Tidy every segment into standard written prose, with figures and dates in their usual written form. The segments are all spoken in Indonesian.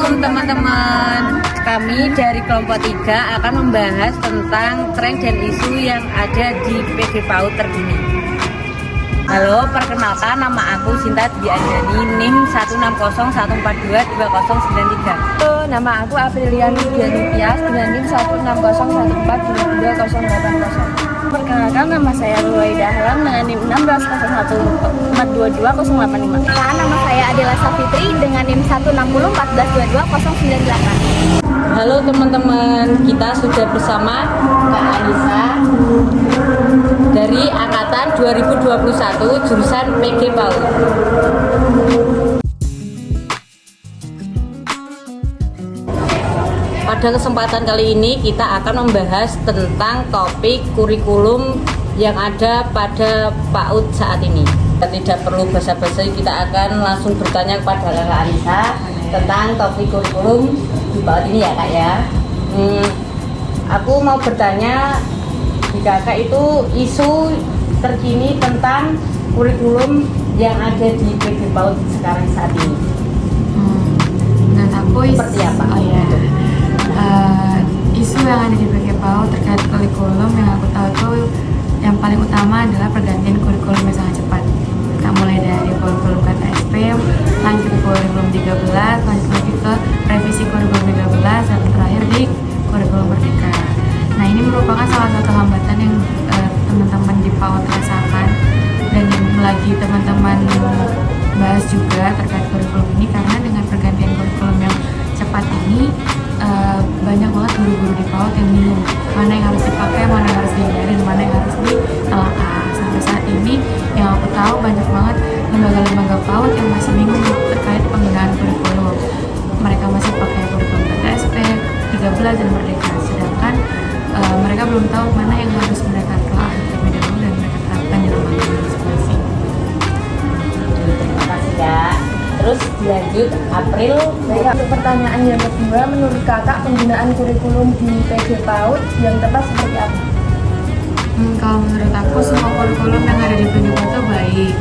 Assalamualaikum teman-teman. Kami dari kelompok 3 akan membahas tentang tren dan isu yang ada di PG PAUD terkini. Halo, perkenalkan nama aku Sinta Dwi Anjani, NIM 1601422093. Halo, nama aku Apriliani Dianipias dengan NIM 1601422080. Perkenalkan, nama saya Ruwaida Ahlam dengan NIM 1601422085. Nama saya Adela Safitri dengan NIM 16014222098. Halo teman-teman, kita sudah bersama Kak Anissa dari angkatan 2021 jurusan PG PAUD. Pada kesempatan kali ini kita akan membahas tentang topik kurikulum yang ada pada PAUD saat ini. Tidak perlu basa-basi, kita akan langsung bertanya kepada Kak Anissa tentang topik kurikulum di PAUD ini ya Kak ya. Aku mau bertanya di Kakak itu isu terkini tentang kurikulum yang ada di PG PAUD sekarang saat ini. Menurut aku seperti apa? Isu yang ada di PG PAUD terkait kurikulum yang aku tahu tuh yang paling utama adalah pergantian kurikulum yang sangat cepat. Kita mulai dari kurikulum KTSP, lanjut ke kurikulum 13, lanjut lagi ke revisi kurikulum 13, dan terakhir di kurikulum Merdeka. Nah, ini merupakan salah satu hambatan yang teman-teman di PAUD rasakan dan yang lagi teman-teman bahas juga terkait kurikulum ini, karena dengan pergantian kurikulum yang cepat ini banyak banget guru-guru di PAUD yang bingung mana yang harus dipakai, mana yang harus dihindari, mana yang harus ditelaah. Sampai saat ini yang aku tahu banyak banget lembaga-lembaga PAUD yang masih bingung terkait penggunaan kurikulum. Mereka masih pakai kurikulum KTSP, 13 dan Merdeka, sedangkan mereka belum tahu mana yang harus mereka telah terlebih dahulu dan mereka terapkan di lembaga masing-masing. Terima kasih Kak. Terus dilanjut April. Baik, untuk pertanyaan yang kedua, menurut kakak penggunaan kurikulum di PG PAUD yang tepat seperti apa? Kalau menurut aku semua kurikulum yang ada di PG PAUD itu baik.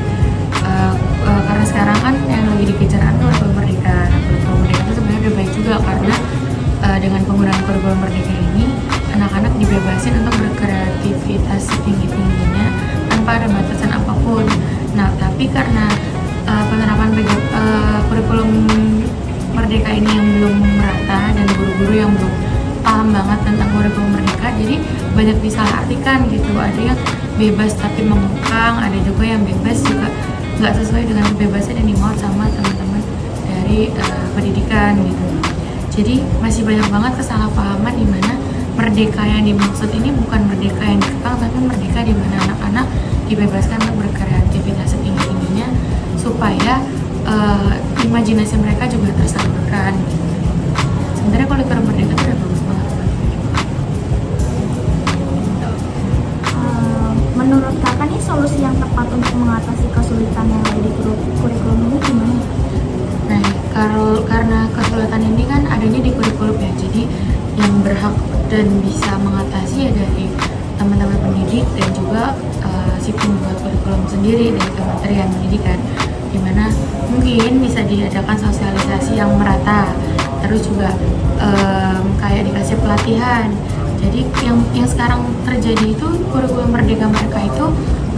Karena sekarang kan yang lagi dikejar kurikulum Merdeka. Nah, kurikulum Merdeka itu sebenarnya udah baik juga karena dengan penggunaan kurikulum Merdeka ini anak-anak dibebasin untuk berkreativitas setinggi-tingginya tanpa ada batasan apapun. Nah, tapi karena penerapan kurikulum Merdeka ini yang belum merata dan guru-guru yang belum paham banget tentang kurikulum Merdeka, jadi banyak disalahartikan gitu. Ada yang bebas tapi mengekang, ada juga yang bebas juga nggak sesuai dengan kebebasan yang dimau sama teman-teman dari pendidikan gitu. Jadi masih banyak banget kesalahpahaman di mana merdeka yang dimaksud ini bukan merdeka yang dikekang, tapi merdeka di mana anak-anak dibebaskan untuk berkreativitas setinggi-tingginya supaya imajinasi mereka juga tersalurkan. Sebenarnya kurikulum Merdeka itu udah bagus banget. Menurut kakak nih solusi yang tepat untuk mengatasi kesulitan yang ada di kurikulum ini gimana? Nah, karena kesulitan ini kan adanya di kurikulum ya, jadi yang berhak dan bisa mengatasi ya dari teman-teman pendidik dan juga si pembuat kurikulum sendiri dari Kementerian Pendidikan, dimana mungkin bisa diadakan sosialisasi yang merata, terus juga kayak dikasih pelatihan. Jadi yang sekarang terjadi itu kurikulum Merdeka mereka itu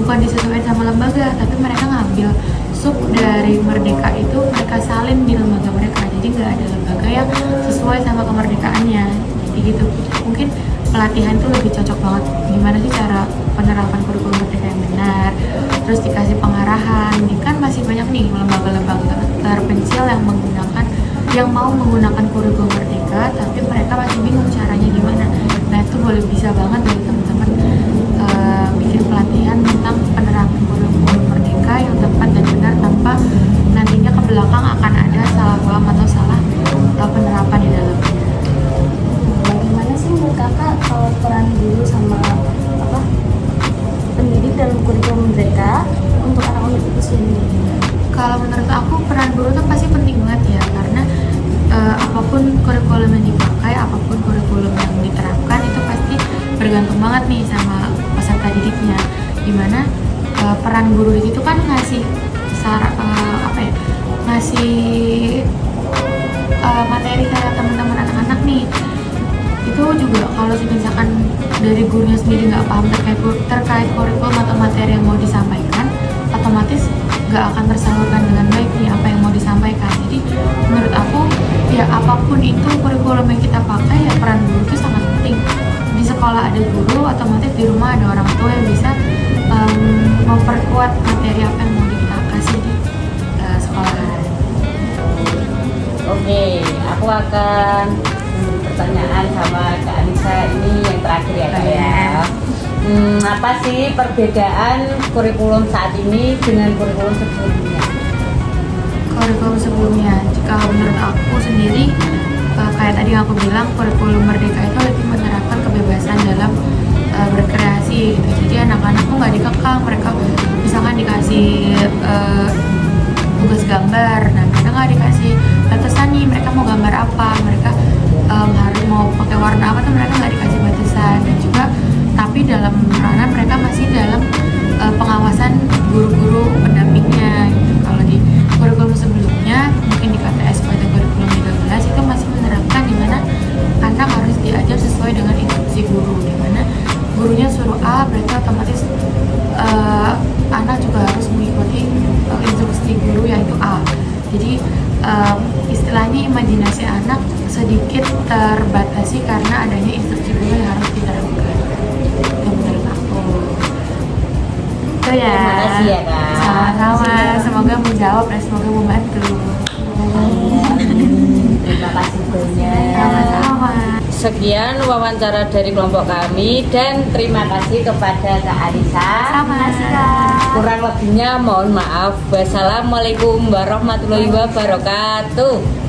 bukan disesuaikan sama lembaga, tapi mereka ngambil sub dari Merdeka itu mereka salin di lembaga mereka, jadi nggak ada lembaga yang sesuai sama kemerdekaannya. Jadi gitu, mungkin pelatihan itu lebih cocok banget gimana sih cara penerapan kurikulum Merdeka yang benar, terus dikasih pengarahan. Kan masih banyak nih lembaga-lembaga terpencil yang mau menggunakan kurikulum Merdeka tapi mereka masih bingung caranya gimana. Nah, itu bisa banget dari teman-teman bikin pelatihan tentang penerapan kurikulum Merdeka yang tepat dan benar tanpa nantinya ke belakang akan ada salah paham atau salah penerapan di dalamnya. Bagaimana sih menurut kakak kalau peran guru sama pendidik dalam kurikulum Merdeka untuk anak usia ini? Kalau menurut aku peran guru itu pasti penting banget ya, karena apapun kurikulum yang dipakai, apapun kurikulum yang diterapkan itu pasti bergantung banget nih sama peserta didiknya. Dimana peran guru di situ kan ngasih ngasih materi kayak teman-teman anak-anak nih, itu juga kalau misalkan dari gurunya sendiri nggak paham terkait kurikulum atau materi yang mau disampaikan, otomatis nggak akan tersalurkan dengan baik nih apa yang mau disampaikan. Jadi menurut aku ya apapun itu kurikulum yang kita pakai, ya peran guru itu sangat penting. Di sekolah ada guru, otomatis di rumah ada orang tua yang bisa memperkuat materi apa yang mau kita kasih di sekolah. Oke, aku akan pertanyaan sama Kak Anissa ini yang terakhir ya Kak ya. Apa sih perbedaan kurikulum saat ini dengan kurikulum sebelumnya? Kurikulum sebelumnya, jika menurut aku sendiri, kayak tadi yang aku bilang, kurikulum Merdeka itu lebih menerapkan kebebasan dalam berkreasi gitu. Jadi anak-anak tuh nggak dikekang, mereka misalkan dikasih tugas gambar, nah mereka nggak dikasih batasan nih, mereka mau gambar apa, mereka harus mau pakai warna apa tuh mereka nggak dikasih batasan. Dan juga tapi dalam peranan mereka masih dalam pengawasan guru-guru pendampingnya gitu. Kalau di kurikulum sebelumnya, mungkin di KTS pada kurikulum 13 itu masih menerapkan di mana anak harus diajar sesuai dengan instruksi guru, di mana gurunya suruh A berarti otomatis anak juga harus mengikuti instruksi guru yaitu A. Jadi istilahnya imajinasi anak sedikit terbatasi karena adanya instruksi guru yang harus diterapkan. Itu menurut aku. Itu ya. Terima kasih ya Kak. Sama-sama. Semoga menjawab dan semoga membantu. Terima kasih banyak. Sama-sama. Sekian wawancara dari kelompok kami dan terima kasih kepada Kak Anissa. Kurang lebihnya mohon maaf. Wassalamualaikum warahmatullahi wabarakatuh.